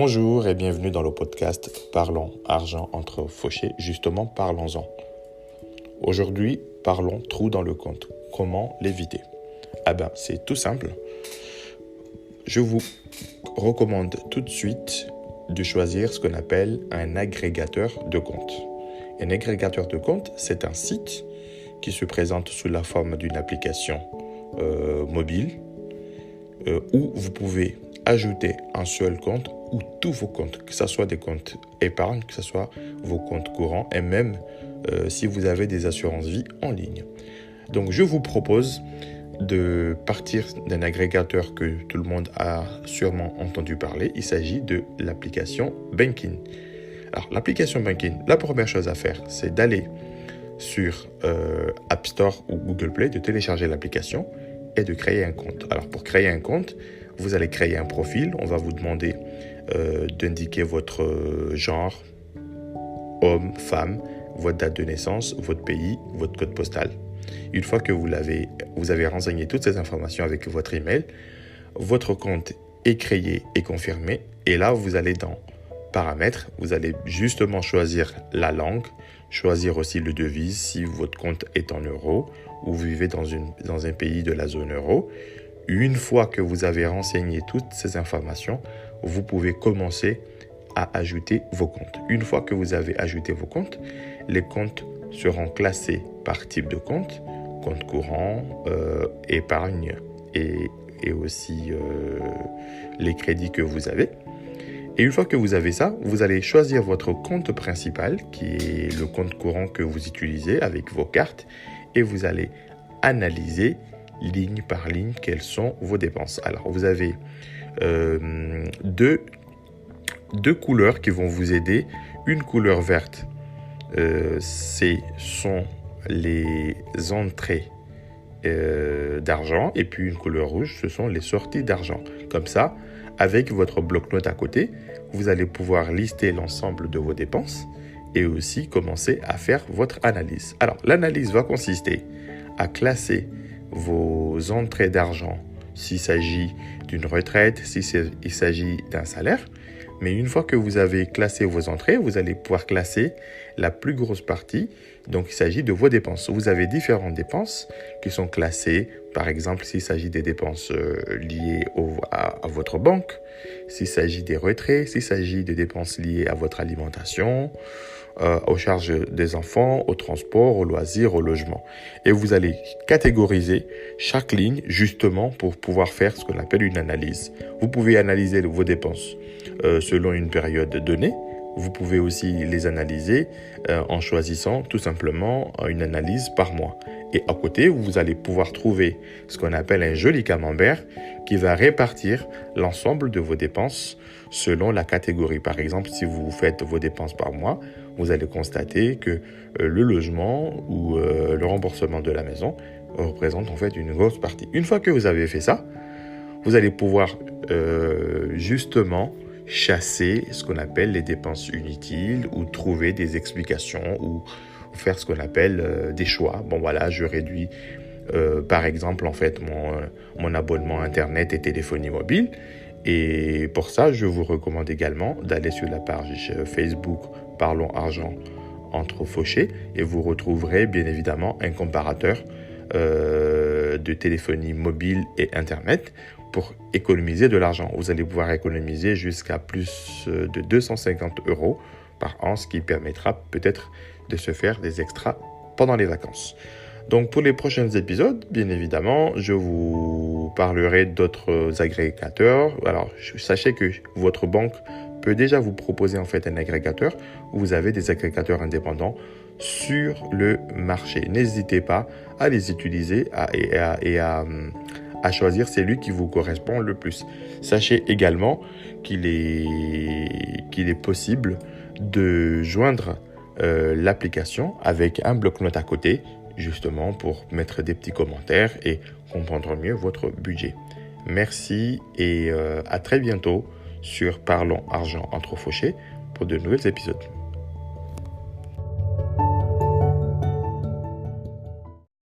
Bonjour et bienvenue dans le podcast Parlons argent entre fauchés. Justement, parlons-en. Aujourd'hui, parlons trou dans le compte. Comment l'éviter? C'est tout simple. Je vous recommande tout de suite de choisir ce qu'on appelle un agrégateur de comptes. Un agrégateur de comptes, c'est un site qui se présente sous la forme d'une application mobile où vous pouvez ajouter un seul compte ou tous vos comptes, que ce soit des comptes épargne, que ce soit vos comptes courants et même si vous avez des assurances vie en ligne. Donc je vous propose de partir d'un agrégateur que tout le monde a sûrement entendu parler. Il s'agit de l'application Bankin. Alors l'application Bankin, la première chose à faire, c'est d'aller sur App Store ou Google Play, de télécharger l'application et de créer un compte. Alors pour créer un compte, vous allez créer un profil. On va vous demander d'indiquer votre genre, homme, femme, votre date de naissance, votre pays, votre code postal. Une fois que vous avez renseigné toutes ces informations avec votre email, votre compte est créé et confirmé. Et là, vous allez dans Paramètres, vous allez justement choisir la langue, choisir aussi le devise si votre compte est en euros ou vous vivez dans un pays de la zone euro. Une fois que vous avez renseigné toutes ces informations, vous pouvez commencer à ajouter vos comptes. Une fois que vous avez ajouté vos comptes, les comptes seront classés par type de compte, compte courant, épargne et aussi les crédits que vous avez. Et une fois que vous avez ça, vous allez choisir votre compte principal, qui est le compte courant que vous utilisez avec vos cartes, et vous allez analyser ligne par ligne quelles sont vos dépenses. Alors, vous avez deux couleurs qui vont vous aider. Une couleur verte, ce sont les entrées d'argent, et puis une couleur rouge, ce sont les sorties d'argent. Comme ça, avec votre bloc-notes à côté, vous allez pouvoir lister l'ensemble de vos dépenses et aussi commencer à faire votre analyse. Alors, l'analyse va consister à classer vos entrées d'argent s'il s'agit d'une retraite, s'il s'agit d'un salaire. Mais une fois que vous avez classé vos entrées, vous allez pouvoir classer la plus grosse partie. Donc, il s'agit de vos dépenses. Vous avez différentes dépenses qui sont classées. Par exemple, s'il s'agit des dépenses liées à votre banque, s'il s'agit des retraits, s'il s'agit des dépenses liées à votre alimentation, aux charges des enfants, au transport, aux loisirs, au logement. Et vous allez catégoriser chaque ligne justement pour pouvoir faire ce qu'on appelle une analyse. Vous pouvez analyser vos dépenses selon une période donnée. Vous pouvez aussi les analyser en choisissant tout simplement une analyse par mois. Et à côté, vous allez pouvoir trouver ce qu'on appelle un joli camembert qui va répartir l'ensemble de vos dépenses selon la catégorie. Par exemple, si vous faites vos dépenses par mois, vous allez constater que le logement ou le remboursement de la maison représente en fait une grosse partie. Une fois que vous avez fait ça, vous allez pouvoir justement chasser ce qu'on appelle les dépenses inutiles ou trouver des explications ou faire ce qu'on appelle des choix. Bon voilà, je réduis par exemple en fait mon abonnement internet et téléphonie mobile. Et pour ça, je vous recommande également d'aller sur la page Facebook Parlons argent entre fauchés et vous retrouverez bien évidemment un comparateur de téléphonie mobile et internet pour économiser de l'argent. Vous allez pouvoir économiser jusqu'à plus de 250 € par an, ce qui permettra peut-être de se faire des extras pendant les vacances. Donc pour les prochains épisodes, bien évidemment, je vous parlerai d'autres agrégateurs. Alors sachez que votre banque peut déjà vous proposer en fait un agrégateur où vous avez des agrégateurs indépendants sur le marché. N'hésitez pas à les utiliser et à choisir celui qui vous correspond le plus. Sachez également qu'il est possible de joindre l'application avec un bloc-notes à côté, justement pour mettre des petits commentaires et comprendre mieux votre budget. Merci et à très bientôt sur Parlons argent entre fauchés pour de nouveaux épisodes.